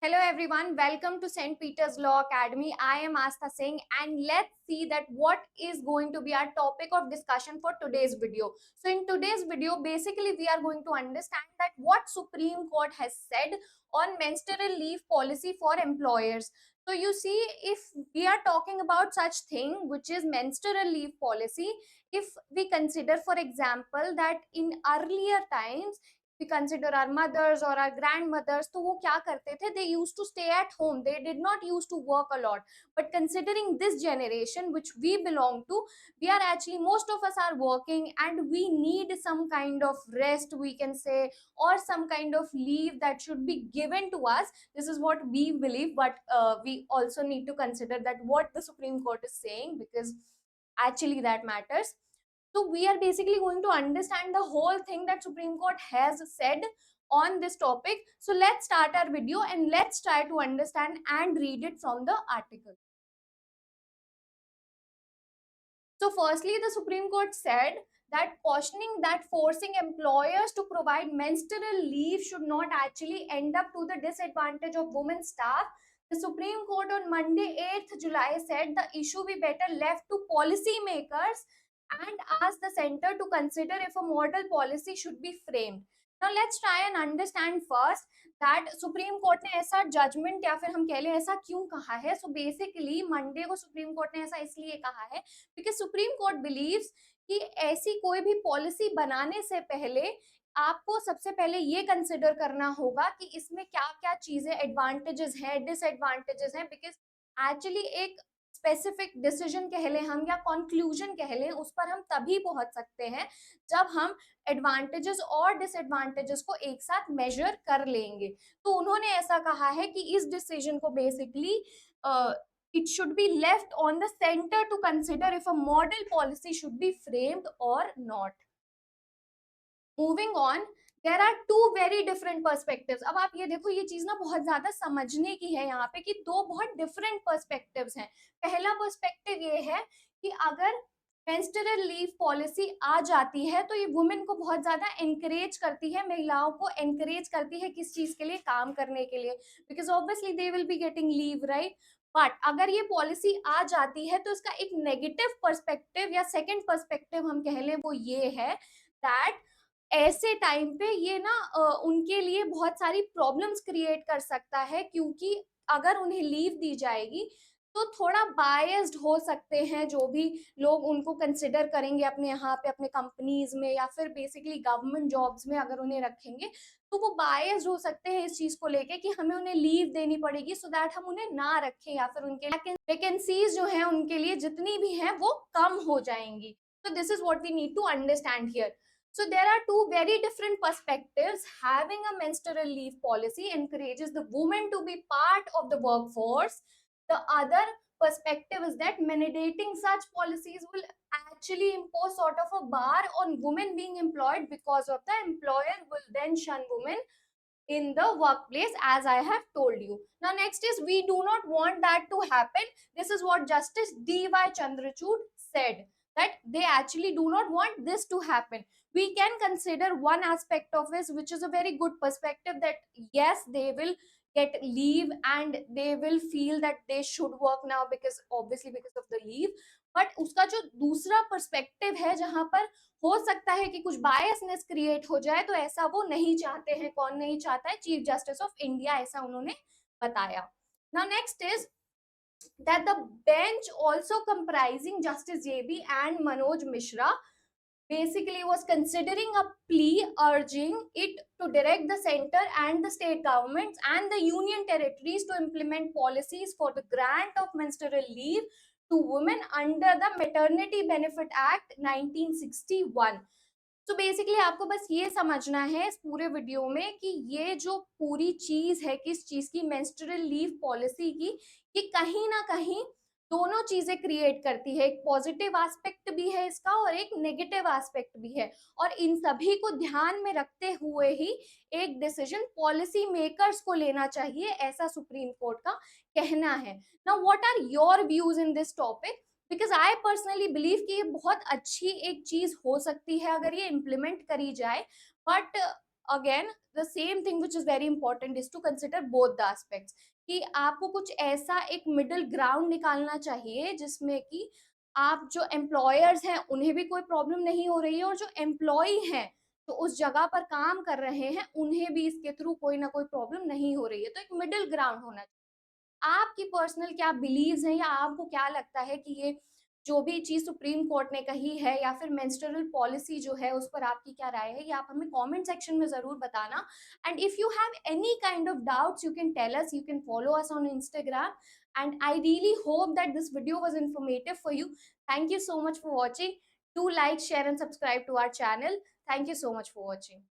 Hello everyone, welcome to St. Peter's Law Academy. I am Astha Singh and let's see that what is going to be our topic of discussion for today's video. So in today's video, basically we are going to understand that what Supreme Court has said on menstrual leave policy for employers. So you see, if we are talking about such thing which is menstrual leave policy, if we consider for example that in earlier times we consider our mothers or our grandmothers, तो वो क्या करते थे, they used to stay at home, they did not used to work a lot. But considering this generation which we belong to, we are actually, most of us are working and we need some kind of rest, we can say, or some kind of leave that should be given to us. This is what we believe, but we also need to consider that what the Supreme Court is saying, because actually that matters. So we are basically going to understand the whole thing that Supreme Court has said on this topic. So let's start our video and let's try to understand and read it from the article. So firstly, the Supreme Court said that cautioning that forcing employers to provide menstrual leave should not actually end up to the disadvantage of women staff. The Supreme Court on Monday, 8th July said the issue be better left to policymakers and asked the center to consider if a model policy should be framed. Now let's try and understand first that supreme court ने ऐसा judgement या फिर हम कह लें ऐसा क्यों कहा है. सो बेसिकली मंडे को सुप्रीम कोर्ट ने ऐसा इसलिए कहा है बिकॉज सुप्रीम कोर्ट बिलीव्स कि ऐसी कोई भी पॉलिसी बनाने से पहले आपको सबसे पहले ये कंसिडर करना होगा कि इसमें क्या क्या चीजें एडवांटेजेस हैं, डिसएडवांटेजेस हैं, बिकॉज एक्चुअली एक स्पेसिफिक डिसीजन कह लें हम या कंक्लूजन कह लें, उस पर हम तभी पहुंच सकते हैं जब हम एडवांटेजेस और डिसएडवांटेजेस को एक साथ मेजर कर लेंगे. तो उन्होंने ऐसा कहा है कि इस डिसीजन को basically it should be left on the center to consider if a model policy should be framed or not. Moving on, there are two very different perspectives. अब आप ये देखो, ये चीज ना बहुत ज्यादा समझने की है यहाँ पे कि दो बहुत डिफरेंट पर्सपेक्टिव्स हैं. पहला पर्सपेक्टिव ये है कि अगर मेंस्ट्रुअल लीव पॉलिसी आ जाती है तो ये वुमेन को बहुत ज्यादा एनकरेज करती है, महिलाओं को एनकरेज करती है किस चीज के लिए, काम करने के लिए, because obviously they will be getting leave, right. But अगर ये पॉलिसी आ जाती है तो इसका एक नेगेटिव पर्सपेक्टिव या सेकंड पर्सपेक्टिव हम कह लें वो ये है दैट ऐसे टाइम पे ये ना उनके लिए बहुत सारी प्रॉब्लम्स क्रिएट कर सकता है, क्योंकि अगर उन्हें लीव दी जाएगी तो थोड़ा बायस्ड हो सकते हैं जो भी लोग उनको कंसिडर करेंगे अपने यहाँ पे, अपने कंपनीज में या फिर बेसिकली गवर्नमेंट जॉब्स में अगर उन्हें रखेंगे, तो वो बायस्ड हो सकते हैं इस चीज को लेके कि हमें उन्हें लीव देनी पड़ेगी सो दैट हम उन्हें ना रखें, या फिर उनके वैकेंसीज जो है उनके लिए जितनी भी हैं वो कम हो जाएंगी. So this is what we need to understand here. So there are two very different perspectives. Having a menstrual leave policy encourages the woman to be part of the workforce. The other perspective is that mandating such policies will actually impose sort of a bar on women being employed, because of the employer will then shun women in the workplace, as I have told you. Now next is, we do not want that to happen. This is what Justice D.Y. Chandrachud said, that they actually do not want this to happen. We can consider one aspect of this which is a very good perspective, that yes, they will get leave and they will feel that they should work now because obviously because of the leave. But उसका जो दूसरा perspective है जहां पर हो सकता है कि कुछ बायसनेस क्रिएट हो जाए, तो ऐसा वो नहीं चाहते हैं. कौन नहीं चाहता है? चीफ जस्टिस ऑफ इंडिया, ऐसा उन्होंने बताया. Now next is that the bench, also comprising Justice JB and Manoj Mishra, basically was considering a plea urging it to direct the center and the state governments and the union territories to implement policies for the grant of menstrual leave to women under the Maternity Benefit Act 1961. तो basically आपको बस ये समझना है इस पूरे video में कि ये जो पूरी चीज है किस चीज की, मेंस्ट्रुअल लीव पॉलिसी की, ये कहीं ना कहीं दोनों चीजें क्रिएट करती है. एक पॉजिटिव एस्पेक्ट भी है इसका और एक नेगेटिव एस्पेक्ट भी है, और इन सभी को ध्यान में रखते हुए ही एक डिसीजन पॉलिसी मेकर्स को लेना चाहिए, ऐसा सुप्रीम कोर्ट का कहना है. Now what are your views in this topic? Because I personally believe कि ये बहुत अच्छी एक चीज हो सकती है अगर ये इम्प्लीमेंट करी जाए, but again the same thing which is very important is to consider both the aspects, कि आपको कुछ ऐसा एक मिडिल ग्राउंड निकालना चाहिए जिसमें कि आप जो एम्प्लॉयर्स हैं उन्हें भी कोई प्रॉब्लम नहीं हो रही है, और जो एम्प्लॉय हैं तो उस जगह पर काम कर रहे हैं उन्हें भी इसके थ्रू कोई ना कोई प्रॉब्लम नहीं हो रही है। तो एक मिडिल ग्राउंड होना चाहिए। आपकी पर्सनल क्या बिलीव्स हैं, या आपको क्या लगता है कि ये जो भी चीज सुप्रीम कोर्ट ने कही है, या फिर मेंस्ट्रुअल पॉलिसी जो है उस पर आपकी क्या राय है, ये आप हमें कमेंट सेक्शन में जरूर बताना। And if you have any kind of doubts you can tell us, you can follow us on Instagram. And I really hope that this video was informative for you. Thank you so much for watching. Do like, share and subscribe to our channel. Thank you so much for watching.